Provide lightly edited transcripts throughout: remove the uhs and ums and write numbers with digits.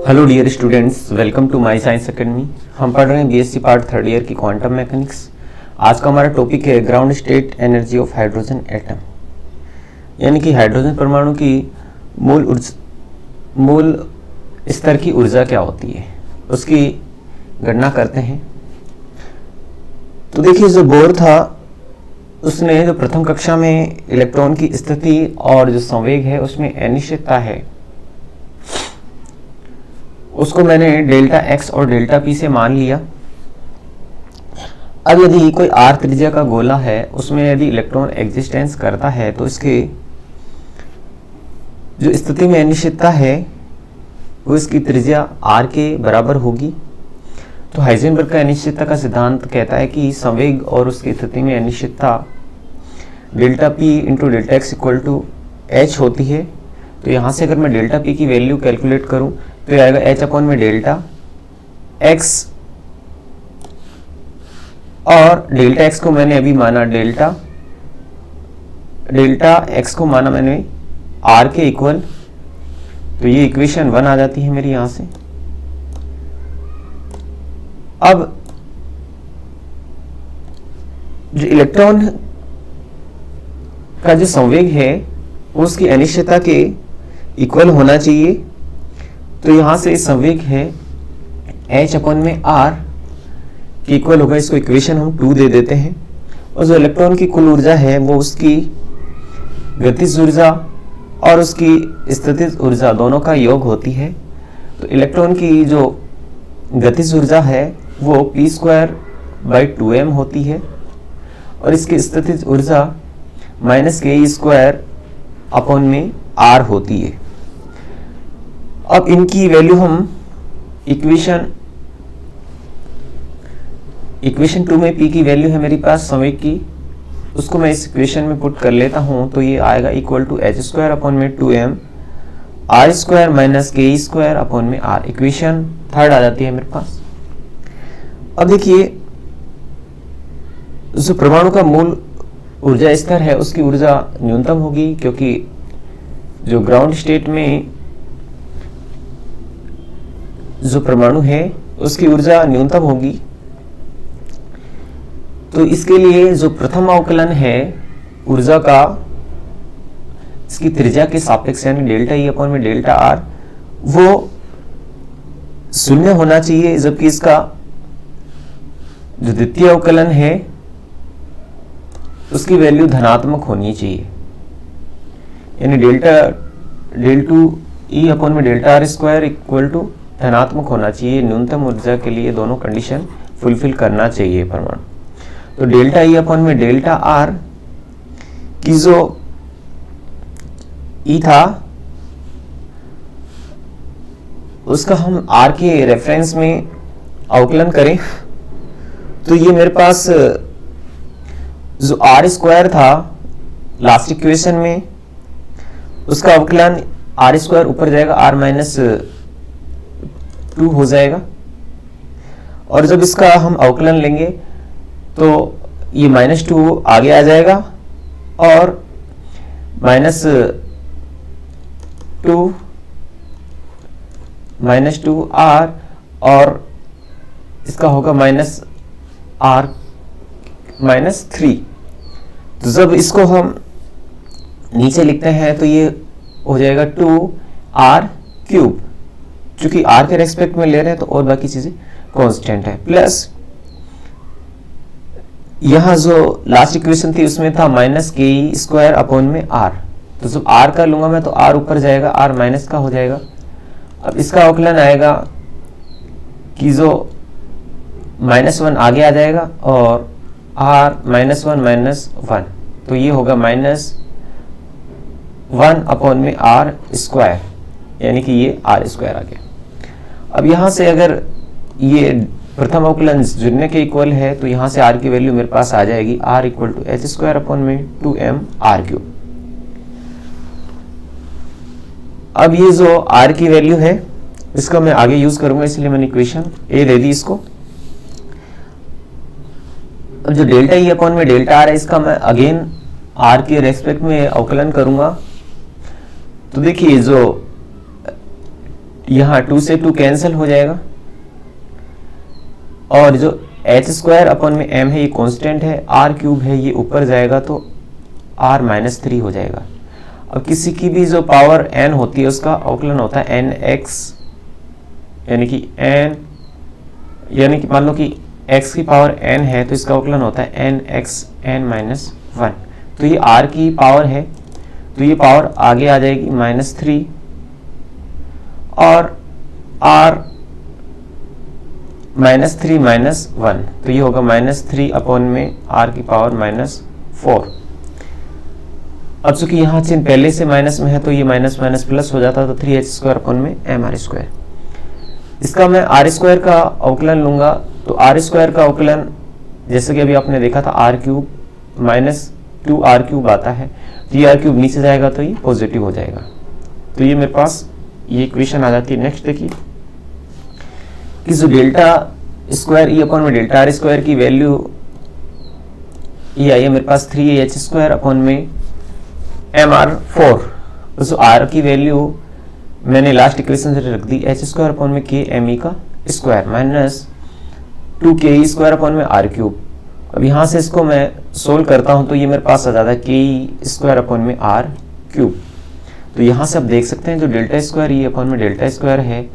Hello dear students, welcome to my science academy. हम पढ़ रहे हैं बीएससी पार्ट थर्ड ईयर की क्वांटम मैकेनिक्स। आज का हमारा टॉपिक है ground state energy of hydrogen atom, यानी कि हाइड्रोजन परमाणु की मूल स्तर की ऊर्जा क्या होती है, उसकी गणना करते हैं। तो देखिए, जो बोर था उसने जो प्रथम कक्षा में इलेक्ट्रॉन की स्थिति और जो संवेग है उसमें अनिश्चितता है, उसको मैंने डेल्टा एक्स और डेल्टा पी से मान लिया। अब यदि कोई आर त्रिज्या का गोला है, उसमें यदि इलेक्ट्रॉन एग्जिस्टेंस करता है तो इसके जो स्थिति में अनिश्चितता है वो इसकी त्रिज्या आर के बराबर होगी। तो हाइजेनबर्ग का अनिश्चितता का सिद्धांत कहता है कि संवेग और उसकी स्थिति में अनिश्चितता delta P into delta X equal to H होती है। तो यहाँ से अगर मैं डेल्टा पी की वैल्यू कैलकुलेट करूँ तो आएगा एच अपॉन में डेल्टा एक्स, और डेल्टा एक्स को मैंने अभी माना डेल्टा एक्स को माना मैंने आर के इक्वल। तो ये इक्वेशन 1 आ जाती है मेरी यहां से। अब जो इलेक्ट्रॉन का जो संवेग है उसकी अनिश्चितता के इक्वल होना चाहिए। तो यहां से संवेग है h अपॉन में r की इक्वल होगा, इसको इक्वेशन हम 2 दे देते हैं। और जो इलेक्ट्रॉन की कुल ऊर्जा है वो उसकी गतिज ऊर्जा और उसकी स्थितिज ऊर्जा दोनों का योग होती है। तो इलेक्ट्रॉन की जो गतिज ऊर्जा है वो p²/2m होती है और इसकी स्थितिज ऊर्जा -ke² अपॉन में r होती है। अब इनकी वैल्यू हम इक्वेशन 2 में p की वैल्यू है मेरे पास संवेग की, उसको मैं इस इक्वेशन में पुट कर लेता हूं। तो ये आएगा इक्वल टू h² अपॉन में 2m r² - ke² अपॉन में r। इक्वेशन 3 आ जाती है मेरे पास। अब देखिए, जो परमाणु का मूल ऊर्जा स्तर है उसकी ऊर्जा न्यूनतम होगी, क्योंकि जो ग्राउंड स्टेट में जो परमाणु है उसकी ऊर्जा न्यूनतम होगी। तो इसके लिए जो प्रथम अवकलन है ऊर्जा का, इसकी त्रिज्या के सापेक्ष यानी डेल्टा ई अपॉन में डेल्टा आर, वो 0 होना चाहिए, जबकि इसका जो द्वितीय अवकलन है उसकी वैल्यू धनात्मक होनी चाहिए, यानी डेल2 ई अपॉन में delta R square equal to धनात्मक होना चाहिए। न्यूनतम ऊर्जा के लिए दोनों कंडीशन फुलफिल करना चाहिए परमाणु। तो डेल्टा ई अपॉन में डेल्टा आर की जो ई था उसका हम आर के रेफरेंस में अवकलन करें तो ये मेरे पास जो आर स्क्वायर था लास्ट इक्वेशन में, उसका अवकलन आर स्क्वायर ऊपर जाएगा, आर -2 हो जाएगा। और जब इसका हम अवकलन लेंगे तो ये -2 आगे आ जाएगा और -2 r, और इसका होगा -3। तो जब इसको हम नीचे लिखते हैं तो ये हो जाएगा 2r³, चूंकि r के रेस्पेक्ट में ले रहे हैं तो और बाकी चीजें कांस्टेंट है। प्लस यहां जो लास्ट इक्वेशन थी उसमें था -ke² अपॉन में r। तो जब r का लूंगा मैं तो r ऊपर जाएगा, r माइनस का हो जाएगा। अब इसका अवकलन आएगा कि जो -1 आगे आ जाएगा और r -1 तो ये होगा -1 अपॉन में r², यानी कि ये r² आ गया। अब यहां से अगर ये प्रथम अवकलन जुड़ने के इक्वल है तो यहां से r की वैल्यू मेरे पास आ जाएगी, r equal to h² upon में 2m r³। अब ये जो r की वैल्यू है इसका मैं आगे यूज करूंगा, इसलिए मैंने इक्वेशन ए दे दी इसको। अब जो डेल्टा ई अपॉन में डेल्टा आर है इसका मैं अगेन आर के रेस्पेक्ट में अवकलन करूंगा। तो देखिए, जो यहाँ 2 से 2 कैंसिल हो जाएगा और जो h स्क्वायर अपन में m है ये कांस्टेंट है, r क्यूब है ये ऊपर जाएगा तो r -3 हो जाएगा। अब किसी की भी जो पावर n होती है उसका अवकलन होता है nx, यानी कि मान लो कि x की पावर n है तो इसका अवकलन होता है nx n-1। तो ये r की पावर है तो ये पावर आगे आ जाएगी -3 और r -3 -1 तो ये होगा -3 अपॉन में r की पावर -4। अब चूंकि यहाँ चिन्ह पहले से माइनस में है तो ये माइनस माइनस प्लस हो जाता तो 3h स्क्वायर अपॉन में mr स्क्वायर। इसका मैं r स्क्वायर का अवकलन लूंगा तो r स्क्वायर का अवकलन जैसे कि अभी आपने देखा था r क्यूब -2r क्यूब आता है तो ये r क्यूब नीचे जाएगा तो ये पॉजिटिव हो जाएगा। तो ये मेरे पास ये इक्वेशन आ जाती है। नेक्स्ट देखिए कि जो डेल्टा स्क्वायर ई अपॉन में डेल्टा r स्क्वायर की वैल्यू ये आई है मेरे पास 3h स्क्वायर अपॉन में mr4। तो r की वैल्यू मैंने लास्ट इक्वेशन से रख दी h स्क्वायर अपॉन में k me का square minus 2ke square upon में r क्यूब। अब यहाँ से इसको मैं सोल्व करता हूँ तो ये मेरे पास आ जाता है ke स्क्वायर अपॉन में r क्यूब। तो यहाँ से आप देख सकते हैं जो डेल्टा स्क्वायर ई अपॉन में डेल्टा स्क्वायर है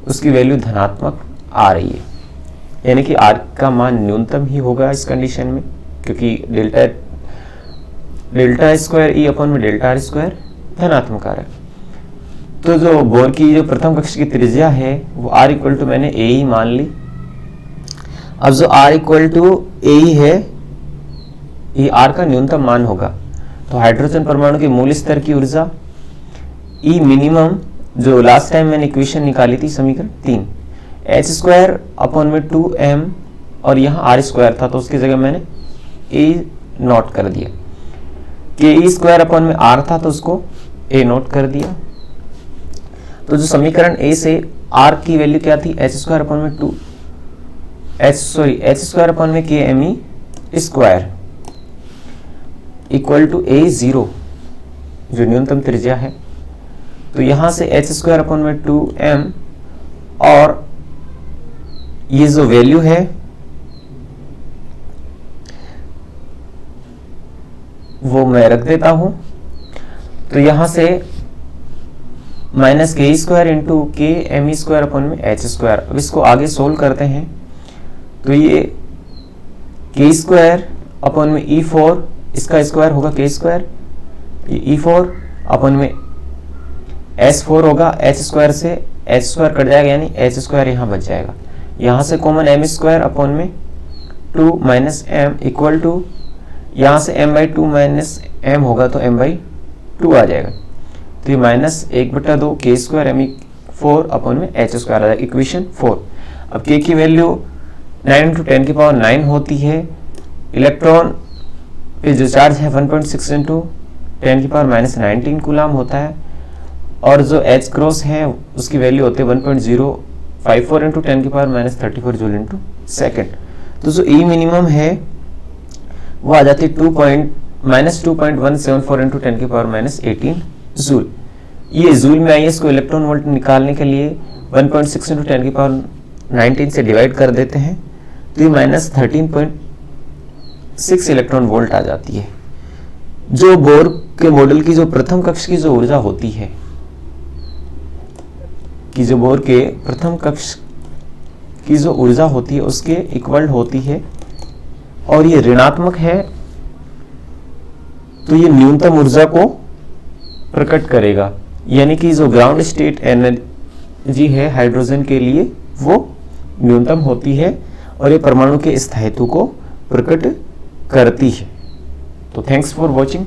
उसकी वैल्यू धनात्मक आ रही है, यानी कि r का मान न्यूनतम ही होगा इस कंडीशन में, क्योंकि डेल्टा स्क्वायर ई अपॉन में डेल्टा r स्क्वायर धनात्मक आ रहा है। तो जो बोर की जो प्रथम कक्ष की त्रिज्या है वो r इक्वल टू मैंने a ही मान ली। अब जो r इक्वल टू a ही है ये r का न्यूनतम मान होगा। तो हाइड्रोजन परमाणु के मूल स्तर की ऊर्जा E मिनिमम जो लास्ट टाइम मैंने इक्वेशन निकाली थी समीकरण 3 h स्क्वायर अपॉन में 2m और यहाँ r स्क्वायर था तो उसकी जगह मैंने a नोट कर दिया। ke स्क्वायर अपॉन में r था तो उसको a नोट कर दिया। तो जो समीकरण a से r की वैल्यू क्या थी h स्क्वायर अपॉन में h स्क्वायर अपॉन में के me square equal to a0 जो न्यूनतम त्रिज्या है। तो यहां से h स्क्वायर अपॉन में 2m और ये जो वैल्यू है वो मैं रख देता हूं। तो यहां से माइनस के स्क्वायर इंटू के एम स्क्वायर अपॉन में h स्क्वायर। अब इसको आगे सोल्व करते हैं तो ये के स्क्वायर अपॉन में e4 इसका स्क्वायर होगा के स्क्वायर, ये e4 अपॉन में s4 होगा, h स्क्वायर से h स्क्वायर कट जाएगा यानी h स्क्वायर यहाँ बच जाएगा। यहाँ से कॉमन m स्क्वायर अपॉन में 2 माइनस m इक्वल टू यहाँ से m/2 माइनस m होगा तो m/2 आ जाएगा। तो ये माइनस 1/2 के स्क्वायर me4 अपॉन में h स्क्वायर आ जाएगा इक्वेशन 4। अब k की वैल्यू 9 × 10 की पावर 9 होती है। इलेक्ट्रॉन पे जो चार्ज है 1.6 × 10 की पावर -19 कूलम होता है और जो h क्रॉस है उसकी वैल्यू होती है 1.054 × 10 की पावर -34 जूल इंटू सेकेंड। तो जो E मिनिमम है वो आ जाती है -2.174 × 10 की पावर -18 जूल। ये जूल में आई है, इसको इलेक्ट्रॉन वोल्ट निकालने के लिए 1.6 × 10 की पावर 19 से डिवाइड कर देते हैं तो ये -13.6 इलेक्ट्रॉन वोल्ट आ जाती है। जो बोर के मॉडल की जो प्रथम कक्ष की जो ऊर्जा होती है कि जो बोर के प्रथम कक्ष की जो ऊर्जा होती है उसके इक्वल होती है और ये ऋणात्मक है तो ये न्यूनतम ऊर्जा को प्रकट करेगा, यानी कि जो ग्राउंड स्टेट एनर्जी है हाइड्रोजन के लिए वो न्यूनतम होती है और ये परमाणु के स्थायित्व को प्रकट करती है। तो थैंक्स फॉर वॉचिंग।